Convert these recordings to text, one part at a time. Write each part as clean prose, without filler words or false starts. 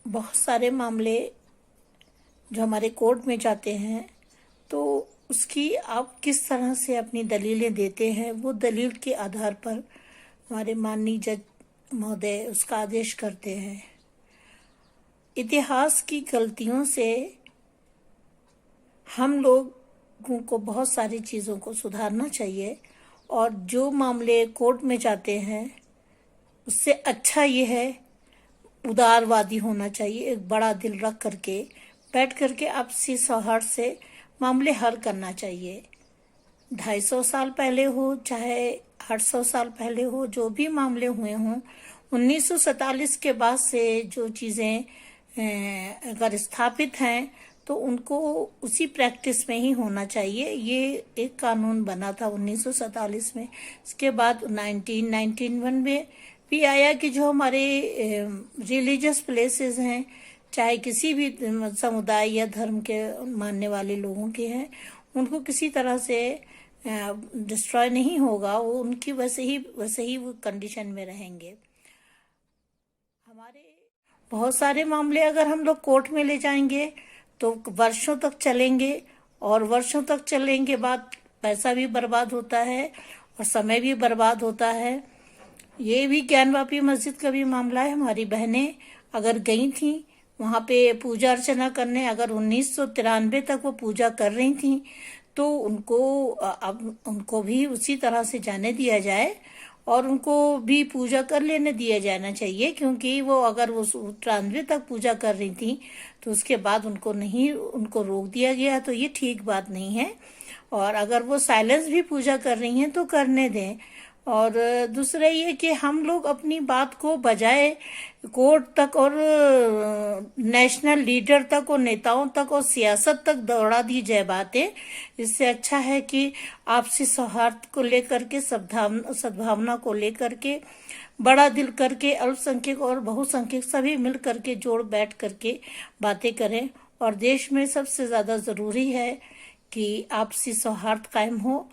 बहुत सारे मामले जो हमारे कोर्ट में जाते हैं, तो उसकी आप किस तरह से अपनी दलीलें देते हैं, वो दलील के आधार पर हमारे माननीय जज महोदय उसका आदेश करते हैं। इतिहास की गलतियों से हम लोगों को बहुत सारी चीज़ों को सुधारना चाहिए, और जो मामले कोर्ट में जाते हैं उससे अच्छा ये है उदारवादी होना चाहिए, एक बड़ा दिल रख करके बैठ करके आपसी सौहार्द से मामले हल करना चाहिए। 250 साल पहले हो चाहे 800 साल पहले हो, जो भी मामले हुए हों, 1947 के बाद से जो चीज़ें अगर स्थापित हैं तो उनको उसी प्रैक्टिस में ही होना चाहिए। ये एक कानून बना था 1947 में। इसके बाद 1991 में भी आया कि जो हमारे रिलीजियस प्लेसेस हैं, चाहे किसी भी समुदाय या धर्म के मानने वाले लोगों के हैं, उनको किसी तरह से डिस्ट्रॉय नहीं होगा, वो उनकी वैसे ही वो कंडीशन में रहेंगे। हमारे बहुत सारे मामले अगर हम लोग कोर्ट में ले जाएंगे तो वर्षों तक चलेंगे, और वर्षों तक चलने के बाद पैसा भी बर्बाद होता है और समय भी बर्बाद होता है। ये भी ज्ञानवापी मस्जिद का भी मामला है। हमारी बहनें अगर गई थी वहाँ पे पूजा अर्चना करने, अगर 1993 तक वो पूजा कर रही थी, तो उनको भी उसी तरह से जाने दिया जाए और उनको भी पूजा कर लेने दिया जाना चाहिए, क्योंकि वो अगर वो 93 तक पूजा कर रही थी तो उसके बाद उनको रोक दिया गया, तो ये ठीक बात नहीं है। और अगर वो साइलेंस भी पूजा कर रही हैं तो करने दें। और दूसरा ये कि हम लोग अपनी बात को बजाय कोर्ट तक और नेशनल लीडर तक और नेताओं तक और सियासत तक दौड़ा दी जाए बातें, इससे अच्छा है कि आपसी सौहार्द को लेकर के, सद्भावना को लेकर के, बड़ा दिल करके अल्पसंख्यक और बहुसंख्यक सभी मिल करके जोड़ बैठ करके बातें करें। और देश में सबसे ज़्यादा ज़रूरी है कि आपसी सौहार्द कायम हो।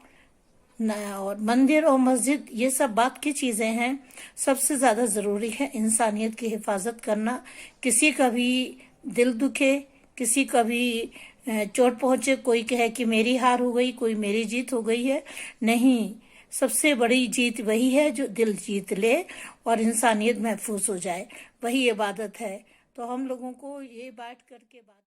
और मंदिर और मस्जिद ये सब बात की चीज़ें हैं, सबसे ज़्यादा ज़रूरी है इंसानियत की हिफाजत करना। किसी का भी दिल दुखे, किसी का भी चोट पहुँचे, कोई कहे कि मेरी हार हो गई, कोई मेरी जीत हो गई है, नहीं। सबसे बड़ी जीत वही है जो दिल जीत ले और इंसानियत महफूज हो जाए, वही इबादत है। तो हम लोगों को ये बैठ करके बात